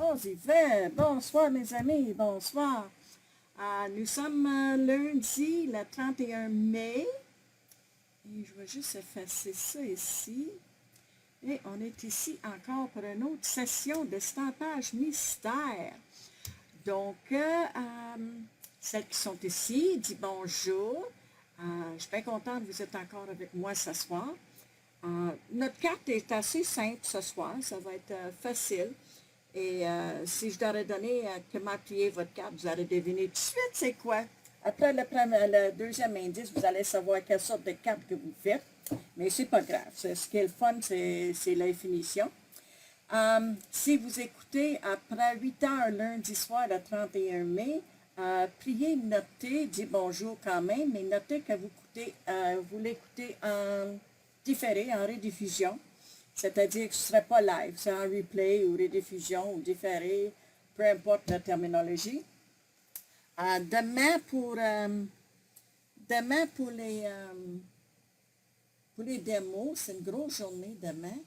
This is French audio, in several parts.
14, il fait. Bonsoir mes amis, bonsoir. Nous sommes lundi, le 31 mai. Et je vais juste effacer ça ici. Et on est ici encore pour une autre session de stampage mystère. Donc, celles qui sont ici, dis bonjour. Je suis bien contente que vous êtes encore avec moi ce soir. Notre carte est assez simple ce soir, ça va être facile. Et si je leur ai donné comment plier votre carte, vous allez deviner tout de suite c'est quoi. Après le deuxième indice, vous allez savoir quelle sorte de carte que vous faites. Mais c'est pas grave. Ce qui est le fun, c'est la finition. Si vous écoutez après 8 heures lundi soir, le 31 mai, priez, notez, dites bonjour quand même, mais notez que vous l'écoutez en différé, en rediffusion. C'est-à-dire que ce ne serait pas live, c'est en replay ou rediffusion ou différé, peu importe la terminologie. Demain, pour les démos, c'est une grosse journée demain.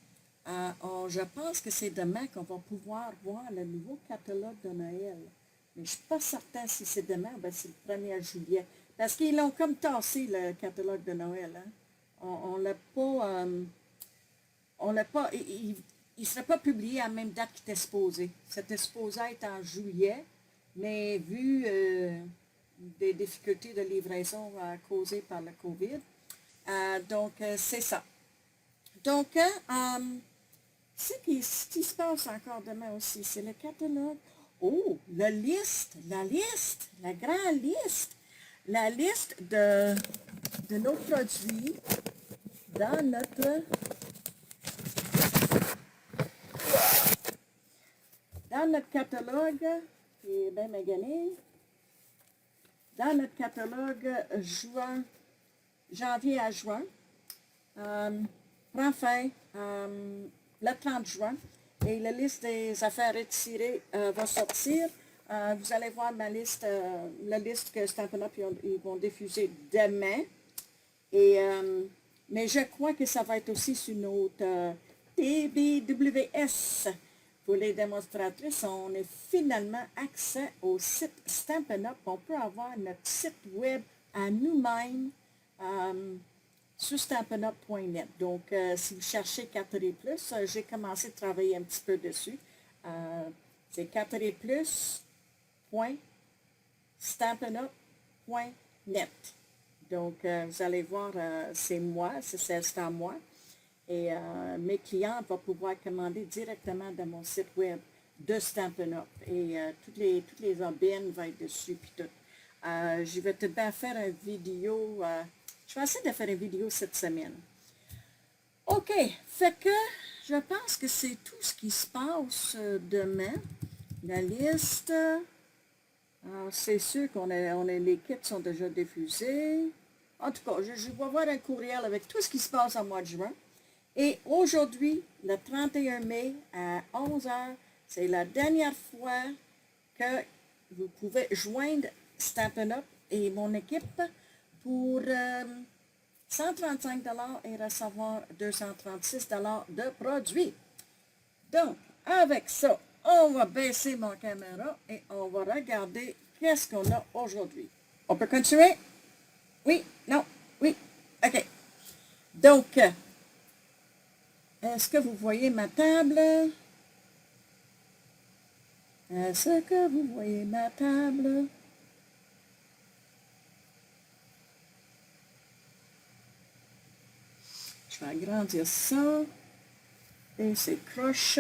Je pense que c'est demain qu'on va pouvoir voir le nouveau catalogue de Noël. Mais je ne suis pas certain si c'est demain ou c'est le 1er juillet. Parce qu'ils l'ont comme tassé, le catalogue de Noël. Hein? On ne l'a pas... Il ne serait pas publié à la même date qu'il était supposé. C'était supposé être en juillet, mais vu des difficultés de livraison causées par le COVID, donc c'est ça. Donc, ce qui se passe encore demain aussi, c'est le catalogue. Oh, la grande liste. La liste de nos produits dans notre catalogue, qui est bien magané, dans notre catalogue janvier à juin, prend fin le 30 juin, et la liste des affaires retirées va sortir. Vous allez voir la liste que Stampin' Up! Ils vont diffuser demain. Mais je crois que ça va être aussi sur notre TBWS. Pour les démonstratrices, on a finalement accès au site Stampin' Up! On peut avoir notre site web à nous-mêmes sur stampinup.net. Donc, si vous cherchez 4D+, j'ai commencé à travailler un petit peu dessus. C'est 4D+.stampinup.net. Donc, vous allez voir, c'est moi, c'est à moi. Et mes clients vont pouvoir commander directement dans mon site web de Stampin' Up! Et toutes les aubaines vont être dessus, puis tout. Je vais tout bien faire une vidéo. Je vais essayer de faire une vidéo cette semaine. OK, fait que je pense que c'est tout ce qui se passe demain. La liste. C'est sûr les kits sont déjà diffusés. En tout cas, je vais avoir un courriel avec tout ce qui se passe en mois de juin. Et aujourd'hui, le 31 mai à 11 h, c'est la dernière fois que vous pouvez joindre Stampin' Up! Et mon équipe pour 135 $ et recevoir 236 $ de produits. Donc, avec ça, on va baisser mon caméra et on va regarder qu'est-ce qu'on a aujourd'hui. On peut continuer? Oui? Non? Oui? OK. Donc, est-ce que vous voyez ma table? Est-ce que vous voyez ma table? Je vais agrandir ça. Et c'est croche.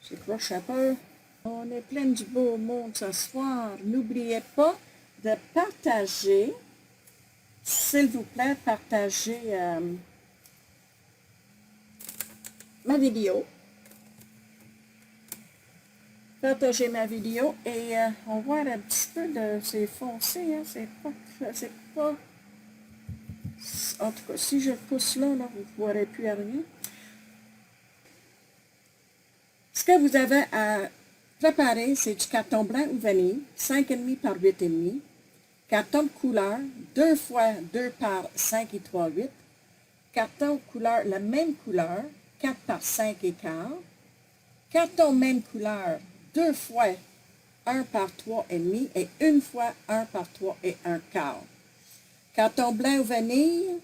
C'est croche un peu. On est plein du beau monde ce soir. N'oubliez pas de partager. S'il vous plaît, partagez ma vidéo. Partagez ma vidéo et on voit un petit peu de... C'est foncé, hein? C'est pas... En tout cas, si je pousse là, vous ne verrez plus rien. Ce que vous avez à préparer, c'est du carton blanc ou vanille, 5,5 par 8,5. Carton de couleur, 2 fois 2 par 5 et 3/8. Carton couleur, la même couleur, 4 par 5 et quart. carton même couleur, 2 fois 1 par 3,5 et 1 fois 1 par 3 et 1 quart. Carton blanc ou vanille,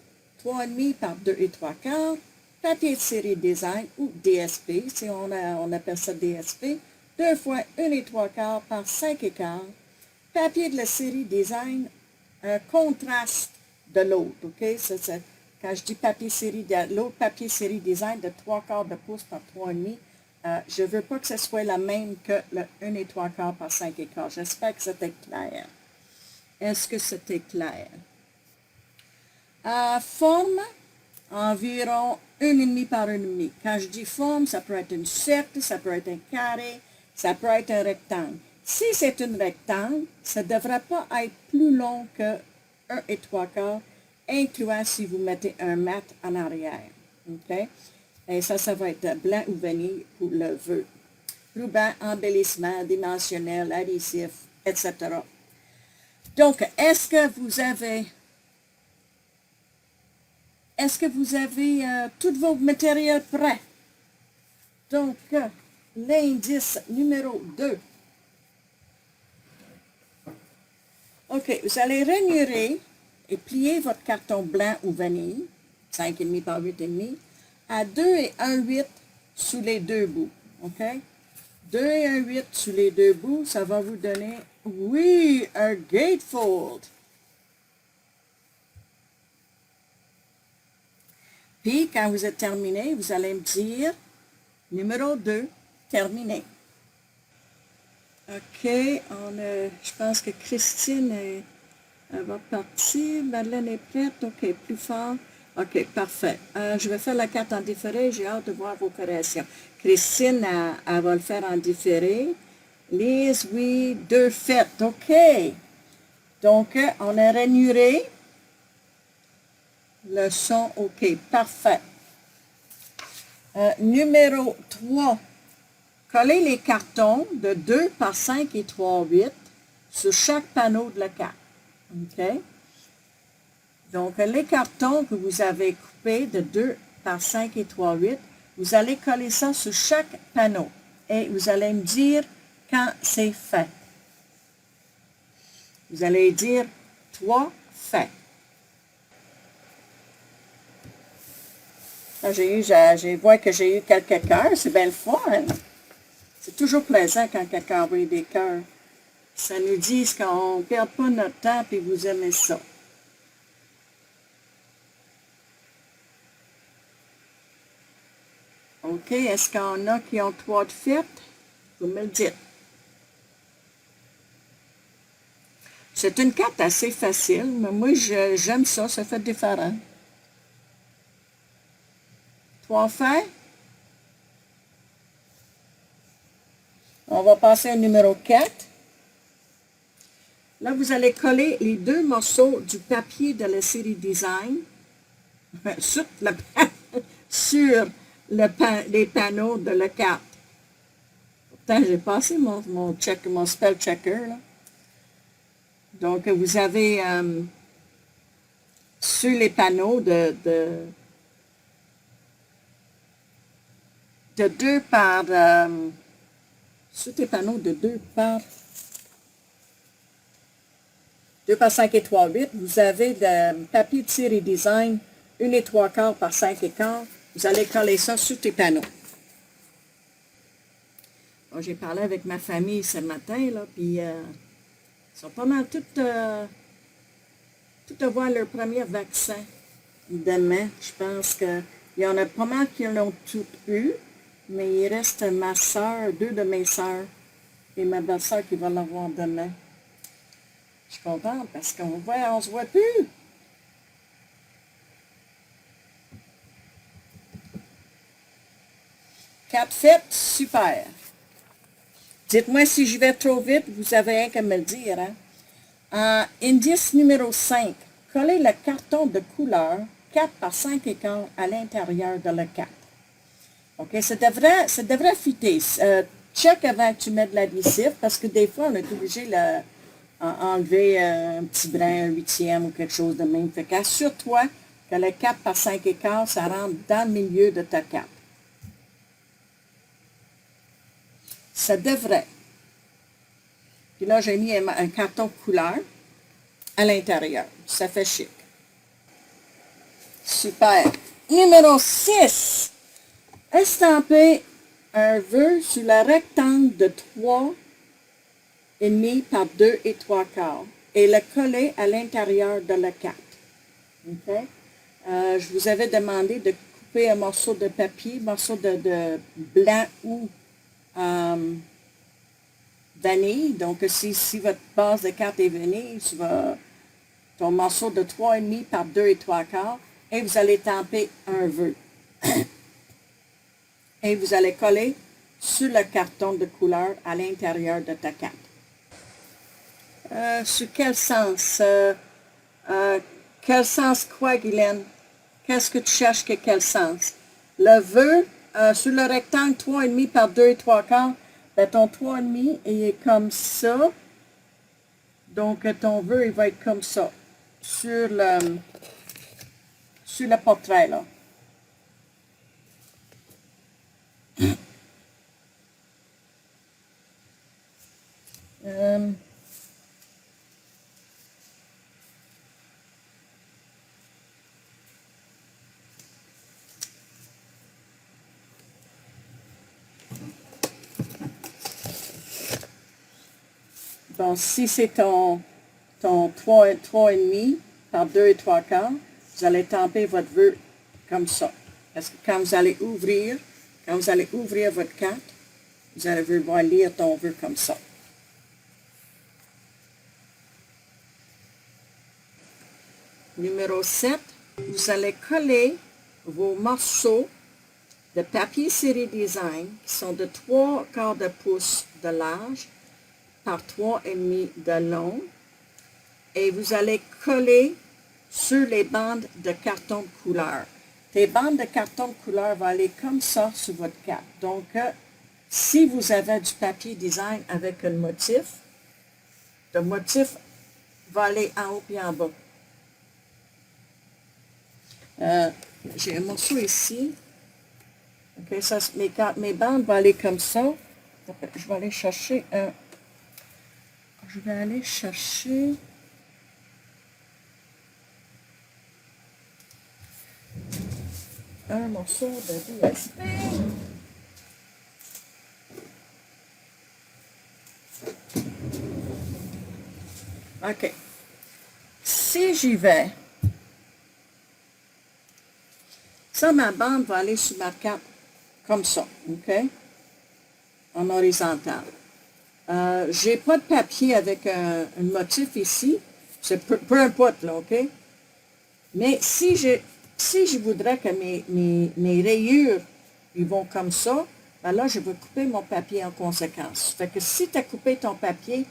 3,5 par 2 et 3 quarts. Papier de série design ou DSP, si on appelle ça DSP, 2 fois 1 et 3 quarts par 5 et quart. Papier de la série design, un contraste de l'autre, ok? Quand je dis papier série, l'autre papier série design de 3 quarts de pouce par 3,5, je ne veux pas que ce soit la même que le 1 et 3 quarts par 5 et quart. J'espère que c'était clair. Est-ce que c'était clair? Forme, environ 1,5 par 1,5. Quand je dis forme, ça peut être un cercle, ça peut être un carré, ça peut être un rectangle. Si c'est un rectangle, ça ne devrait pas être plus long que 1 et 3 quarts, incluant si vous mettez un mat en arrière. OK? Et ça va être blanc ou vanille pour le vœu. Ruban, embellissement, dimensionnel, adhésif, etc. Donc, est-ce que vous avez tous vos matériels prêts? Donc, l'indice numéro 2. OK, vous allez ranurer et plier votre carton blanc ou vanille, 5,5 par 8,5, à 2 et 1,8 sous les deux bouts. OK? 2 et 1,8 sous les deux bouts, ça va vous donner, oui, un gatefold. Puis, quand vous êtes terminé, vous allez me dire, numéro 2, terminé. OK, je pense que Christine elle va partir. Madeleine est prête. OK, plus fort. OK, parfait. Je vais faire la carte en différé. J'ai hâte de voir vos corrections. Christine, elle va le faire en différé. Lise, oui, 2 faites. OK. Donc, on a rainuré. Le son, OK, parfait. Numéro 3. Collez les cartons de 2 par 5 et 3,8 sur chaque panneau de la carte. OK? Donc, les cartons que vous avez coupés de 2 par 5 et 3,8, vous allez coller ça sur chaque panneau. Et vous allez me dire quand c'est fait. Vous allez dire 3 fait. Là, je vois que j'ai eu quelques cœurs. C'est bien le fun. C'est toujours plaisant quand quelqu'un envoie des cœurs. Ça nous dit qu'on ne perd pas notre temps et vous aimez ça. OK, est-ce qu'on a qui ont 3 de faites? Vous me le dites. C'est une carte assez facile, mais moi, j'aime ça, ça fait différent. 3 faits. On va passer au numéro 4. Là, vous allez coller les 2 morceaux du papier de la série Design sur les panneaux de la carte. Pourtant, j'ai passé mon spell checker. Là. Donc, vous avez sur les panneaux de 2 par... sur tes panneaux de 2 par 5 et 3,8, vous avez le papier de série design 1 et 3 quarts par 5 et quart. Vous allez coller ça sur tes panneaux. Bon, j'ai parlé avec ma famille ce matin, là, puis ils sont pas mal toutes avoir leur premier vaccin demain. Je pense qu'il y en a pas mal qui l'ont toutes eu, mais il reste ma soeur, 2 de mes soeurs et ma belle-sœur qui va l'avoir demain. Je suis contente parce qu'on se voit plus. Quatre fêtes, super. Dites-moi si je vais trop vite, vous avez rien qu'à me le dire. Hein? Indice numéro 5. Collez le carton de couleur 4 par 5 et quart à l'intérieur de la carte. OK, ça devrait fitter. Check avant que tu mettes de l'adhésif parce que des fois, on est obligé d'enlever un petit brin, un huitième ou quelque chose de même. Fait qu'assure-toi que le 4 par 5 et quart, ça rentre dans le milieu de ta carte. Ça devrait. Puis là, j'ai mis un carton de couleur à l'intérieur. Ça fait chic. Super. Numéro 6. Estamper un vœu sur le rectangle de 3,5 par 2 et 3/4 et le coller à l'intérieur de la carte. Okay? Je vous avais demandé de couper un morceau de papier, morceau de blanc ou vanille. Donc, si votre base de carte est vanille, tu vas ton morceau de 3,5 par 2 et 3/4 et vous allez tamper un vœu. Et vous allez coller sur le carton de couleur à l'intérieur de ta carte. Sur quel sens? Quel sens quoi, Guylaine? Qu'est-ce que tu cherches que quel sens? Le vœu, sur le rectangle 3,5 par 2 et 3/4, ben, ton 3,5 est comme ça. Donc, ton vœu, il va être comme ça. Sur le portrait, là. Bon, si c'est ton 3,5 par 2 et 3/4, vous allez tamper votre vœu comme ça. Parce que quand vous allez ouvrir votre carte, vous allez pouvoir lire ton vœu comme ça. Numéro 7, vous allez coller vos morceaux de papier série design qui sont de 3/4 de pouce de large par 3,5 de long et vous allez coller sur les bandes de carton de couleur. Tes bandes de carton de couleur vont aller comme ça sur votre carte. Donc, si vous avez du papier design avec un motif, le motif va aller en haut et en bas. J'ai un morceau ici. Ok, ça, mes bandes vont aller comme ça. Je vais aller chercher un... Je vais aller chercher... un morceau de DSP. OK. Si j'y vais, ça, ma bande va aller sur ma carte comme ça, OK? En horizontal. J'ai pas de papier avec un motif ici. C'est peu importe, là, OK? Mais si je voudrais que mes rayures, ils vont comme ça, ben là, je vais couper mon papier en conséquence. Fait que si tu as coupé ton papier,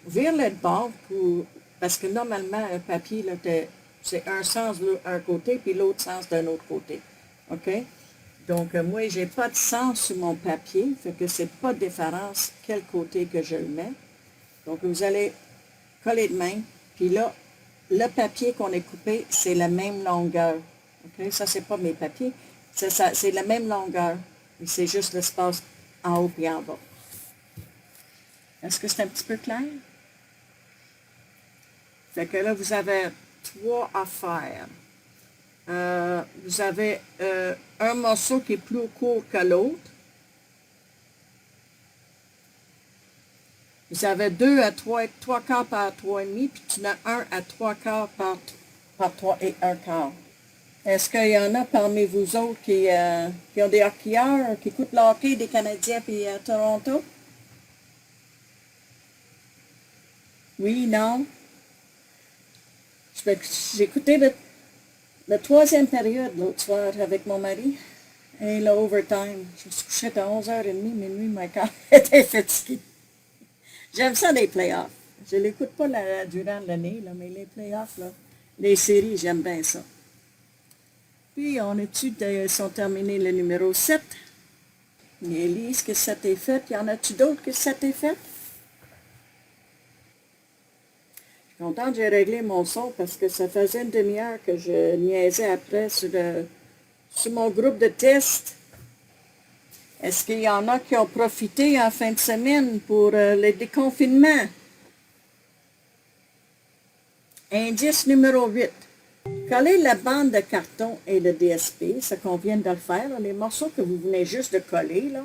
vire-le de bord, parce que normalement, un papier, là, c'est un sens d'un côté, puis l'autre sens d'un autre côté. OK? Donc, moi, j'ai pas de sens sur mon papier, fait que c'est pas de différence quel côté que je le mets. Donc, vous allez coller de même, puis là, le papier qu'on a coupé, c'est la même longueur. OK? Ça, c'est pas mes papiers. C'est la même longueur. C'est juste l'espace en haut et en bas. Est-ce que c'est un petit peu clair? Fait que là, vous avez 3 affaires. Vous avez un morceau qui est plus court que l'autre. Vous avez 2 à 3/4 par 3,5, puis tu en as 1 à 3/4 par 3 et 1/4. Est-ce qu'il y en a parmi vous autres qui ont des hockeyeurs, qui écoutent le hockey des Canadiens puis à Toronto? Oui, non? J'ai écouté la 3e période l'autre soir avec mon mari. Et le overtime. Je me suis couchée à 11h30, minuit, ma corps était fatigué. J'aime ça les playoffs. Je ne l'écoute pas durant l'année, là, mais les playoffs, là, les séries, j'aime bien ça. Puis, sont terminés le numéro 7. Nelly, est-ce que 7 est fait? Y en a-tu d'autres que 7 est fait? Je suis contente que j'ai réglé mon son parce que ça faisait une demi-heure que je niaisais après sur mon groupe de test. Est-ce qu'il y en a qui ont profité en fin de semaine pour le déconfinement? Indice numéro 8. Collez la bande de carton et le DSP, ce qu'on vient de le faire, là, les morceaux que vous venez juste de coller, là,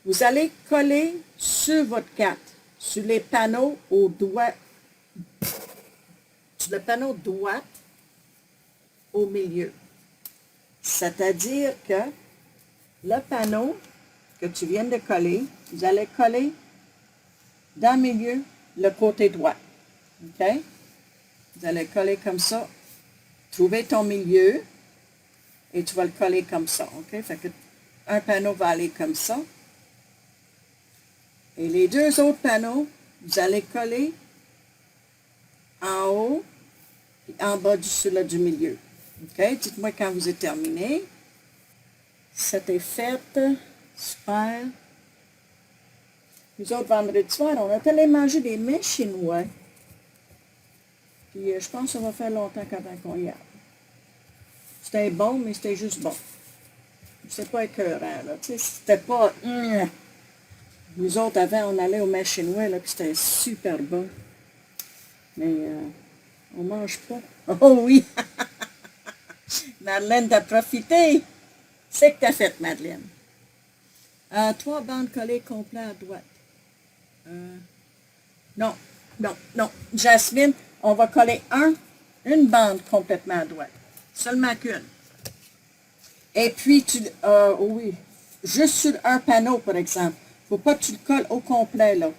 vous allez coller sur votre carte, sur les panneaux au doigt, sur le panneau droit au milieu. C'est-à-dire que le panneau que tu viens de coller, vous allez coller dans le milieu le côté droit. OK? Vous allez coller comme ça. Trouver ton milieu et tu vas le coller comme ça. OK? Fait que un panneau va aller comme ça. Et les deux autres panneaux, vous allez coller en haut et en bas du milieu. OK? Dites-moi quand vous êtes terminé. C'était fait. Super. Nous autres, vendredi soir, on est allé manger des mets chinois. Puis je pense que ça va faire longtemps qu'on y a. C'était bon, mais c'était juste bon. C'était pas écœurant, là. Tu sais, c'était pas... Nous autres, avant, on allait au mets chinois, là, puis c'était super bon. Mais on mange pas. Oh oui! Madeleine, t'as profité. C'est que t'as fait, Madeleine. 3 bandes collées complètes à droite. Non, non, non. Jasmine, on va coller une bande complètement à droite. Seulement qu'une. Et puis, oui, juste sur un panneau, par exemple. Il ne faut pas que tu le colles au complet, là.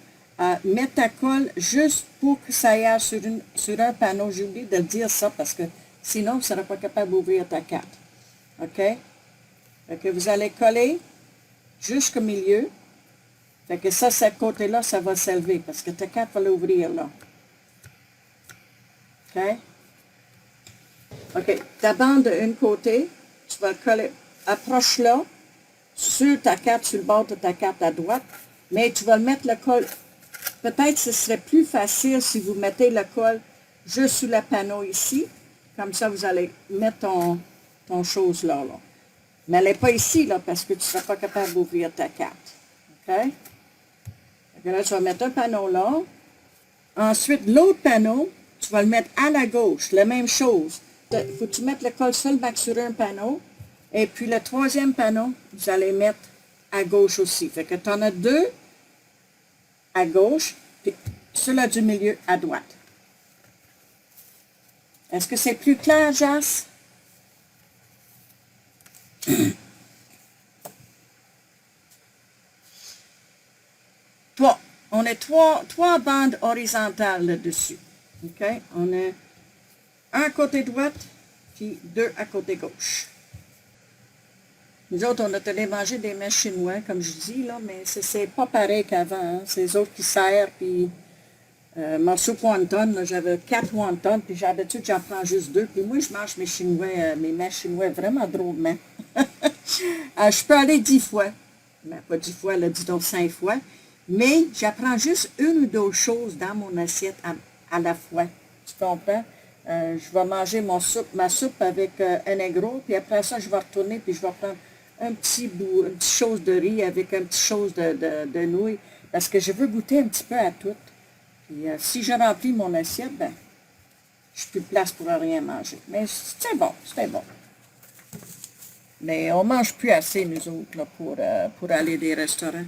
Mets ta colle juste pour que ça aille sur un panneau. J'ai oublié de le dire ça parce que sinon, vous ne serez pas capable d'ouvrir ta carte. OK? Fait que vous allez coller jusqu'au milieu. Fait que ça, ce côté-là, ça va s'élever parce que ta carte va l'ouvrir là. OK? OK. Ta bande d'un côté, tu vas le coller, approche-la sur ta carte, sur le bord de ta carte à droite, mais tu vas le mettre le col. Peut-être que ce serait plus facile si vous mettez le col juste sur le panneau ici. Comme ça, vous allez mettre ton chose là. Mais elle n'est pas ici, là, parce que tu ne seras pas capable d'ouvrir ta carte. OK? Donc là, tu vas mettre un panneau là. Ensuite, l'autre panneau, tu vas le mettre à la gauche. La même chose. Il faut que tu mettes le col seulement sur un panneau. Et puis, le troisième panneau, vous allez mettre à gauche aussi. Fait que tu en as 2 à gauche, puis celui-là du milieu à droite. Est-ce que c'est plus clair, Jas? On a trois bandes horizontales là-dessus. OK? On a un côté droite, puis 2 à côté gauche. Nous autres, on a allé manger des mets chinois, comme je dis, là, mais c'est pas pareil qu'avant. Hein? C'est les autres qui serrent, puis ma soupe wonton, j'avais 4 wontons, puis d'habitude, j'en prends juste 2. Puis moi, je mange mes mets chinois vraiment drôlement. Je peux aller 10 fois. Ben, pas 10 fois, là, disons 5 fois. Mais j'apprends juste une ou deux choses dans mon assiette à la fois. Tu comprends? Je vais manger ma soupe avec un aigro, puis après ça, je vais retourner, puis je vais prendre une petite chose de riz avec une petite chose de nouilles, parce que je veux goûter un petit peu à tout. Puis si je remplis mon assiette, ben, je n'ai plus de place pour rien manger. Mais c'était bon. Mais on ne mange plus assez, nous autres, là, pour aller des restaurants.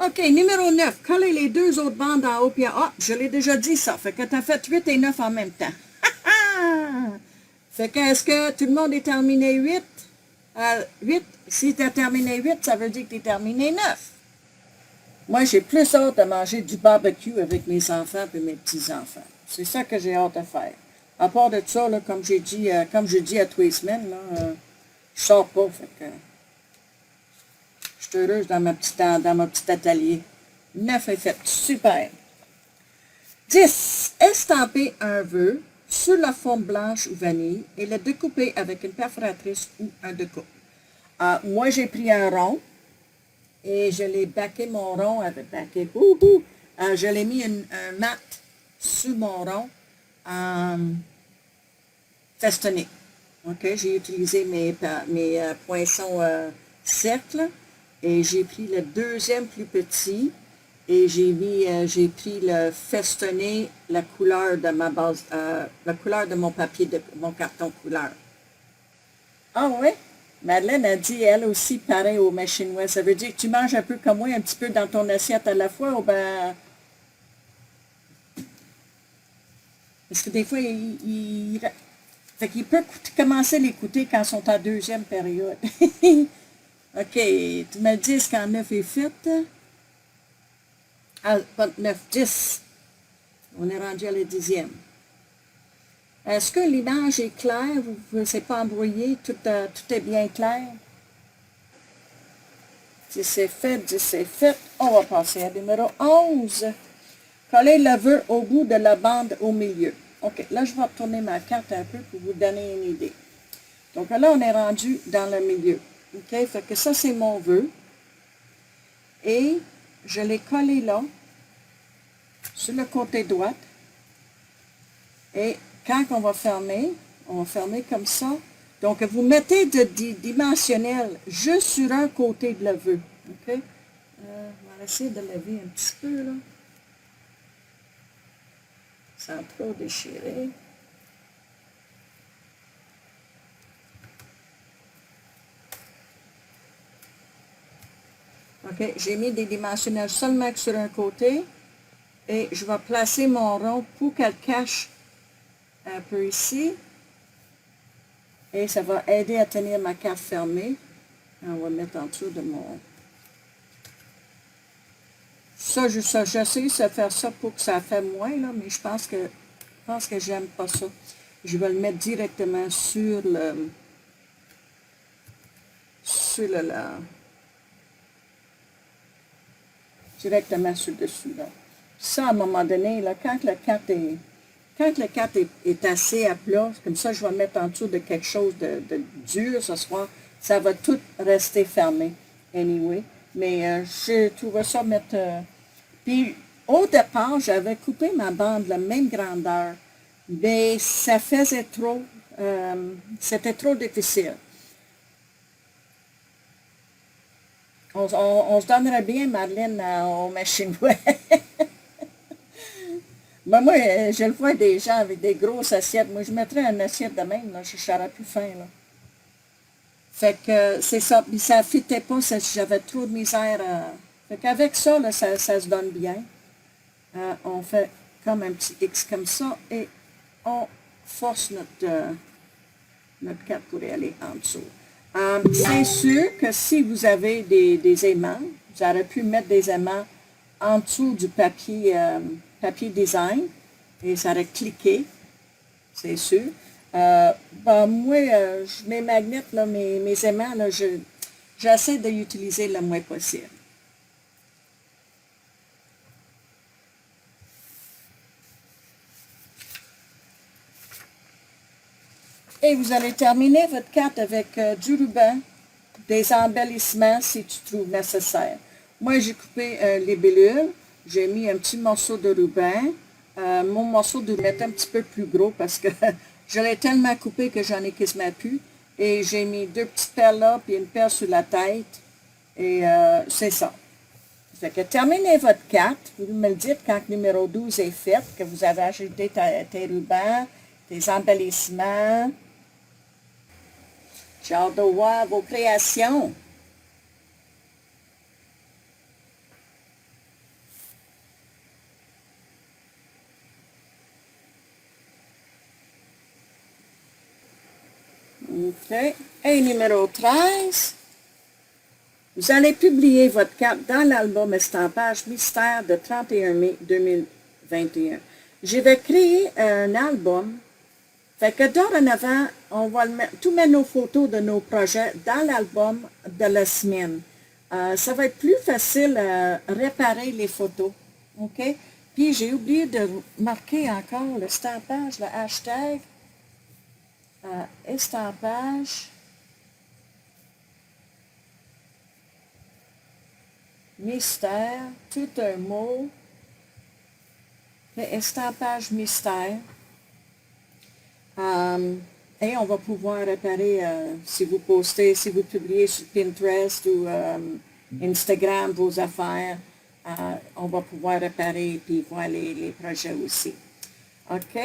OK, numéro 9. Coller les 2 autres bandes en haut, puis je l'ai déjà dit ça. Fait que tu as fait 8 et 9 en même temps. Fait que, est-ce que tout le monde est terminé 8? 8? Si tu as terminé 8, ça veut dire que tu es terminé 9. Moi, j'ai plus hâte de manger du barbecue avec mes enfants et mes petits-enfants. C'est ça que j'ai hâte de faire. À part de ça, là, comme j'ai dit à tous les semaines, là, je sors pas. Fait que je suis heureuse dans mon petit atelier. 9 est fait. Super. 10. Estamper un vœu sur la forme blanche ou vanille et le découper avec une perforatrice ou un découpe. Moi, j'ai pris un rond et je l'ai baqué mon rond avec je l'ai mis un mat sur mon rond festonné. OK, j'ai utilisé mes poinçons cercles Et j'ai pris le deuxième plus petit et j'ai pris le festonné, la couleur de ma base, la couleur de mon papier, de mon carton couleur. Ah ouais? Madeleine a dit, elle aussi, pareil au mets chinois. Ça veut dire que tu manges un peu comme moi, un petit peu dans ton assiette à la fois, ou ben... Parce que des fois, fait qu'il peut commencer à l'écouter quand ils sont en deuxième période. OK, tu me dis quand 9 est fait. Ah, pas 9, 10. On est rendu à la 10e. Est-ce que l'image est claire? Vous ne s'est pas embrouillé? Tout est bien clair? 10 est fait, 10 est fait. On va passer à numéro 11. Coller le vœu au bout de la bande au milieu. OK, là, je vais retourner ma carte un peu pour vous donner une idée. Donc là, on est rendu dans le milieu. OK, fait que ça, c'est mon vœu. Et je l'ai collé là, sur le côté droit. Et quand on va fermer comme ça. Donc, vous mettez du dimensionnel juste sur un côté de le vœu. OK? On va essayer de lever un petit peu, là. Sans trop déchirer. OK, j'ai mis des dimensionnels seulement sur un côté. Et je vais placer mon rond pour qu'elle cache un peu ici. Et ça va aider à tenir ma carte fermée. On va mettre en dessous de mon... Ça, j'essaie de faire ça pour que ça fait moins, là, mais je pense que j'aime pas ça. Je vais le mettre directement sur le... directement sur le dessus, là. Ça, à un moment donné, là, quand la carte est assez à plat, comme ça, je vais mettre en dessous de quelque chose de dur ce soir, ça va tout rester fermé, anyway. Mais je trouvais ça mettre... puis, au départ, j'avais coupé ma bande la même grandeur, mais ça faisait trop... c'était trop difficile. On se donnerait bien, Madeleine, aux machines web. Mais moi, je le vois des gens avec des grosses assiettes. Moi, je mettrais une assiette de même, là, je serais plus fin, là. Fait que c'est ça. Puis ça ne fitait pas, j'avais trop de misère. Fait qu'avec ça, là, ça se donne bien. On fait comme un petit X comme ça et on force notre carte pour aller en dessous. C'est sûr que si vous avez des aimants, vous aurez pu mettre des aimants en dessous du papier design et ça aurait cliqué, c'est sûr. Moi, mes magnets, là, mes aimants, là, j'essaie de l'utiliser le moins possible. Et vous allez terminer votre carte avec du ruban, des embellissements si tu trouves nécessaire. Moi, j'ai coupé les bellules, j'ai mis un petit morceau de ruban. Mon morceau de ruban est un petit peu plus gros parce que je l'ai tellement coupé que j'en ai quasiment plus. Et j'ai mis 2 petites perles là, puis une perle sur la tête. Et c'est ça. Fait que terminez votre carte. Vous me le dites quand le numéro 12 est fait, que vous avez ajouté tes rubans, tes embellissements. J'ai hâte de voir vos créations. OK. Et numéro 13. Vous allez publier votre carte dans l'album estampage mystère de 31 mai 2021. Je vais créer un album. Fait que dorénavant, on va tout mettre nos photos de nos projets dans l'album de la semaine. Ça va être plus facile à réparer les photos. OK? Puis j'ai oublié de marquer encore le stampage, le hashtag estampage mystère, tout un mot, estampage mystère. Et on va pouvoir réparer si vous postez, si vous publiez sur Pinterest ou Instagram vos affaires. On va pouvoir réparer et puis voir les projets aussi. OK?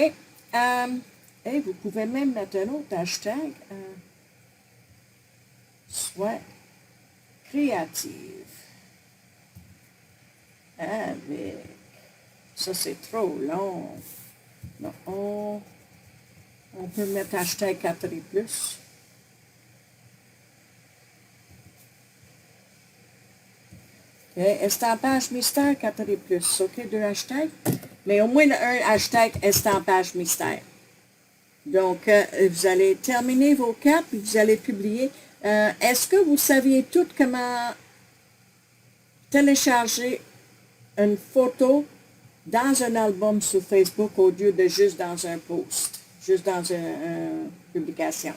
Et vous pouvez même mettre un autre hashtag, soit créative. Avec. Ça, c'est trop long. Non, on peut mettre hashtag 4+. Okay. Estampage mystère 4+. OK, 2 hashtags. Mais au moins un hashtag estampage mystère. Donc, vous allez terminer vos 4 et vous allez publier. Est-ce que vous saviez tout comment télécharger une photo dans un album sur Facebook au lieu de juste dans un post, juste dans une publication?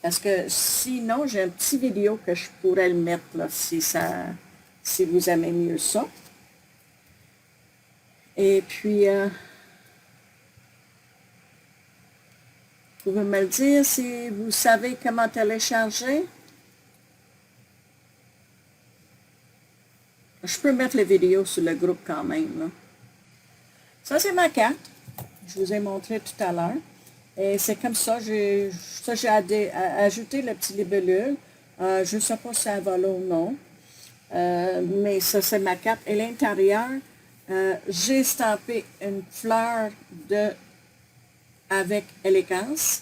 Parce que sinon, j'ai un petit vidéo que je pourrais le mettre là, si vous aimez mieux ça. Et puis, vous pouvez me le dire si vous savez comment télécharger. Je peux mettre les vidéos sur le groupe quand même, là. Ça, c'est ma carte. Je vous ai montré tout à l'heure. Et c'est comme ça, j'ai ajouté le petit libellule. Je ne sais pas si ça va là ou non. Mais ça, c'est ma carte. Et l'intérieur, j'ai estampé une fleur avec élégance.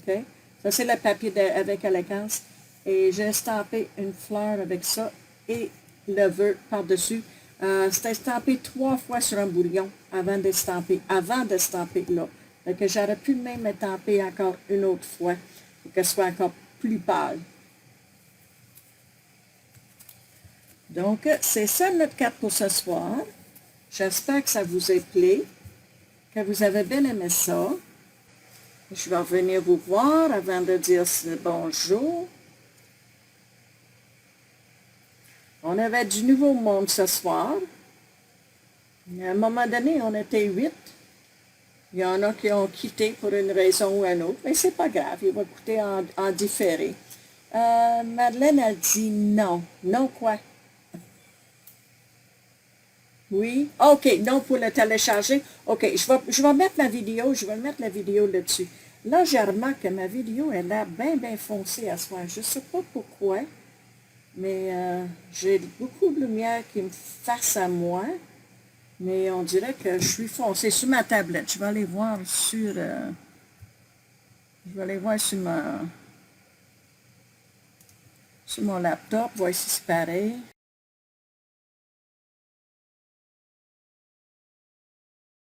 Okay? Ça, c'est le papier avec élégance. Et j'ai estampé une fleur avec ça et le vœu par-dessus. C'est estampé 3 fois sur un bouillon avant d'estamper là. Donc, j'aurais pu même estamper encore une autre fois pour qu'elle soit encore plus pâle. Donc, c'est ça notre carte pour ce soir. J'espère que ça vous a plu, que vous avez bien aimé ça. Je vais revenir vous voir avant de dire bonjour. On avait du nouveau monde ce soir. À un moment donné, on était 8. Il y en a qui ont quitté pour une raison ou une autre, mais c'est pas grave, il va écouter en différé. Madeleine, elle dit non. Non quoi? Oui? OK, non pour le télécharger. OK, je vais mettre ma vidéo, je vais mettre la vidéo là-dessus. Là, j'ai remarqué que ma vidéo, elle a bien foncé à ce moment. Je ne sais pas pourquoi, mais j'ai beaucoup de lumière qui me face à moi. Mais on dirait que je suis foncée sur ma tablette. Je vais aller voir sur... sur mon laptop. Voici, c'est pareil.